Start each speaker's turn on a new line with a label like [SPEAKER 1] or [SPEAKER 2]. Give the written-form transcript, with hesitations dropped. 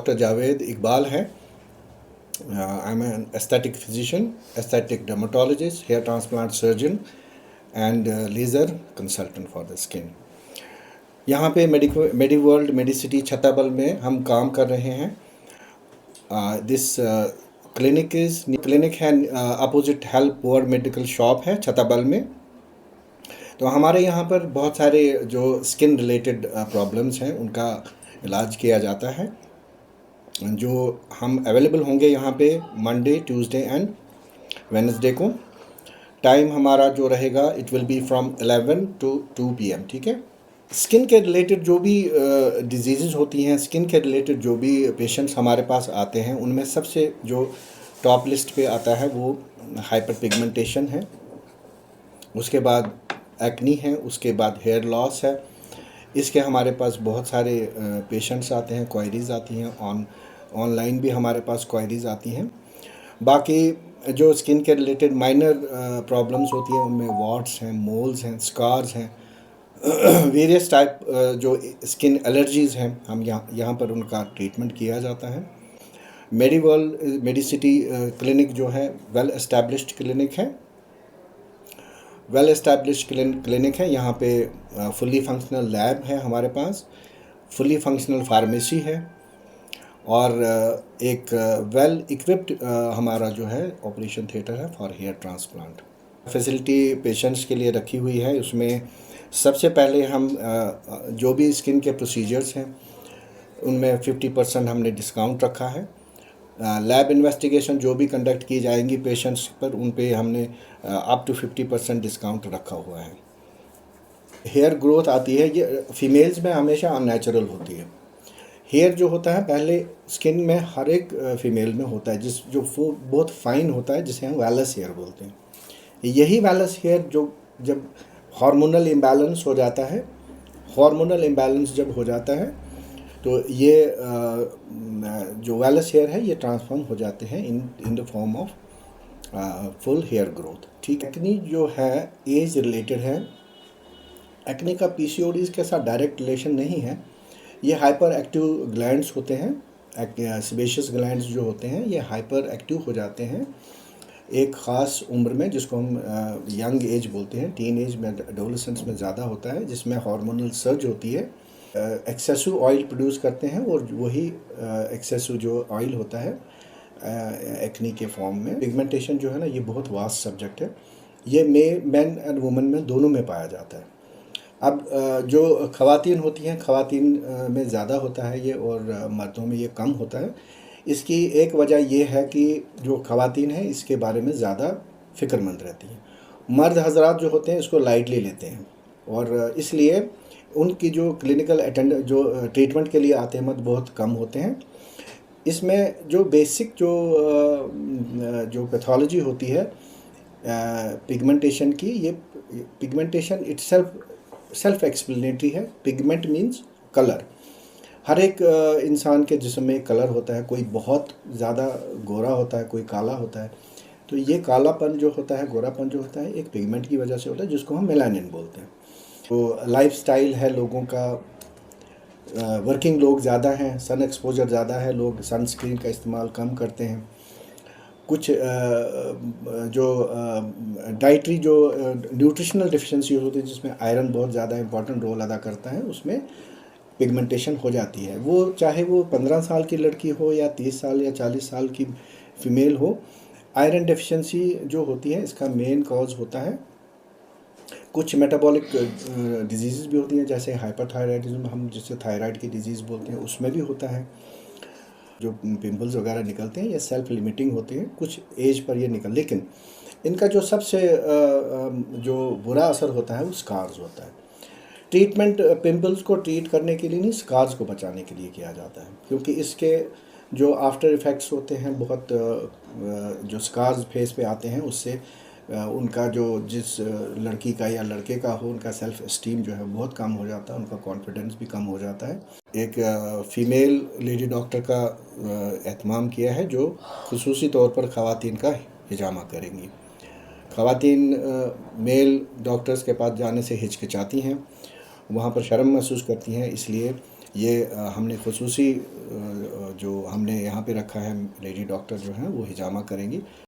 [SPEAKER 1] Doctor Javed Iqbal है। I am an aesthetic physician, aesthetic dermatologist, hair transplant surgeon and laser consultant for the skin. यहाँ पे मेडिवर्ल्ड मेडिसिटी छताबल में हम काम कर रहे हैं। दिस क्लिनिक है opposite help world medical shop है छताबल में। तो हमारे यहाँ पर बहुत सारे जो स्किन रिलेटेड प्रॉब्लम्स हैं उनका इलाज किया जाता है। जो हम अवेलेबल होंगे यहाँ पे मंडे, ट्यूसडे एंड वेडनेसडे को। टाइम हमारा जो रहेगा it will be from 11 to 2 PM, ठीक है। स्किन के रिलेटेड जो भी डिजीज़ होती हैं, स्किन के रिलेटेड जो भी पेशेंट्स हमारे पास आते हैं, उनमें सबसे जो टॉप लिस्ट पे आता है वो हाइपर पिगमेंटेशन है, उसके बाद एक्नी है, उसके बाद हेयर लॉस है। इसके हमारे पास बहुत सारे पेशेंट्स आते हैं, क्वायरीज़ आती हैं, ऑनलाइन भी हमारे पास क्वायरीज़ आती हैं। बाकी जो स्किन के रिलेटेड माइनर प्रॉब्लम्स होती हैं उनमें वॉट्स हैं, मोल्स हैं, स्कार्स हैं, वेरियस टाइप जो स्किन एलर्जीज़ हैं, हम यहाँ पर उनका ट्रीटमेंट किया जाता है। मेडिवर्ल्ड मेडिसिटी क्लिनिक जो है वेल एस्टैब्लिश्ड क्लिनिक है। यहाँ पे फुली फंक्शनल लैब है हमारे पास, फुली फंक्शनल फार्मेसी है और एक वेल इक्विप्ड हमारा जो है ऑपरेशन थिएटर है for hair transplant. Facility patients के लिए रखी हुई है। उसमें सबसे पहले हम जो भी स्किन के प्रोसीजर्स हैं उनमें 50% हमने डिस्काउंट रखा है। लैब इन्वेस्टिगेशन जो भी कंडक्ट की जाएंगी पेशेंट्स पर, उन पे हमने अप टू 50% डिस्काउंट रखा हुआ है। हेयर ग्रोथ आती है ये फीमेल्स में हमेशा अननेचुरल होती है। हेयर जो होता है पहले स्किन में हर एक फीमेल में होता है, जो वो बहुत फाइन होता है, जिसे हम वैलस हेयर बोलते हैं। यही वैलस हेयर जो जब हार्मोनल इम्बैलेंस हो जाता है, जब हो जाता है तो ये जो वैलस हेयर है ये ट्रांसफॉर्म हो जाते हैं in the form of full hair growth, ठीक है। एक्नी जो है एज रिलेटेड है। एक्ने का पीसीओडीज के साथ डायरेक्ट रिलेशन नहीं है। ये हाइपर एक्टिव ग्लैंड्स होते हैं, सेबेशियस ग्लैंड्स जो होते हैं ये हाइपर एक्टिव हो जाते हैं एक ख़ास उम्र में, जिसको हम यंग एज बोलते हैं। टीन एज में, एडोलेसेंस में ज़्यादा होता है, जिसमें हार्मोनल सर्ज होती है, एक्सेसिव ऑयल प्रोड्यूस करते हैं और वही एक्सेसिव जो ऑयल होता है एक्नी के फॉर्म में। पिगमेंटेशन जो है ना ये बहुत वास्ट सब्जेक्ट है। ये मेन एंड वुमेन में दोनों में पाया जाता है। अब जो ख़वातीन होती हैं, ख़वातीन में ज़्यादा होता है ये और मर्दों में ये कम होता है। इसकी एक वजह ये है कि जो ख़वातीन हैं इसके बारे में ज़्यादा फ़िक्रमंद रहती हैं। मर्द हजरात जो होते हैं इसको लाइटली लेते हैं और इसलिए उनकी जो क्लिनिकल जो ट्रीटमेंट के लिए आते हैं मर्द बहुत कम होते हैं। इसमें जो बेसिक जो पैथोलॉजी होती है पिगमेंटेशन की, ये पिगमेंटेशन सेल्फ एक्सप्लेनेटरी है। Pigment means colour. हर एक इंसान के जिस्म में एक कलर होता है, कोई बहुत ज़्यादा गोरा होता है, कोई काला होता है। तो ये कालापन जो होता है, गोरापन जो होता है, एक पिगमेंट की वजह से होता है, जिसको हम मेलानिन बोलते हैं। तो लाइफस्टाइल है लोगों का, वर्किंग लोग ज़्यादा हैं, सन एक्सपोजर ज़्यादा है, लोग सनस्क्रीन का इस्तेमाल कम करते हैं। कुछ जो डाइटरी जो न्यूट्रिशनल डिफिशिएंसी होती है, जिसमें आयरन बहुत ज़्यादा इंपॉर्टेंट रोल अदा करता है, उसमें पिगमेंटेशन हो जाती है। वो चाहे वो 15 साल की लड़की हो या 30 साल या 40 साल की फीमेल हो, आयरन डेफिशिएंसी जो होती है इसका मेन कॉज होता है। कुछ मेटाबॉलिक डिजीज़ भी होती हैं, जैसे हाइपरथायराइडिज्म हम जिससे थायराइड की डिजीज़ बोलते हैं, उसमें भी होता है। जो पिंपल्स वगैरह निकलते हैं ये सेल्फ लिमिटिंग होते हैं, कुछ एज पर ये लेकिन इनका जो सबसे जो बुरा असर होता है वो स्कार्स होता है। ट्रीटमेंट पिंपल्स को ट्रीट करने के लिए नहीं, स्कार्स को बचाने के लिए किया जाता है, क्योंकि इसके जो आफ्टर इफ़ेक्ट्स होते हैं बहुत जो स्कार्स फेस पे आते हैं उससे उनका जो जिस लड़की का या लड़के का हो, उनका सेल्फ एस्टीम जो है बहुत कम हो जाता है, उनका कॉन्फिडेंस भी कम हो जाता है। एक फ़ीमेल लेडी डॉक्टर का एहतमाम किया है जो खुसूसी तौर पर ख़वातीन का हिजामा करेंगी। ख़वातीन मेल डॉक्टर्स के पास जाने से हिचकिचाती हैं, वहाँ पर शर्म महसूस करती हैं, इसलिए ये हमने खुसूसी जो हमने यहाँ पे रखा है लेडी डॉक्टर जो हैं वो हिजामा करेंगी।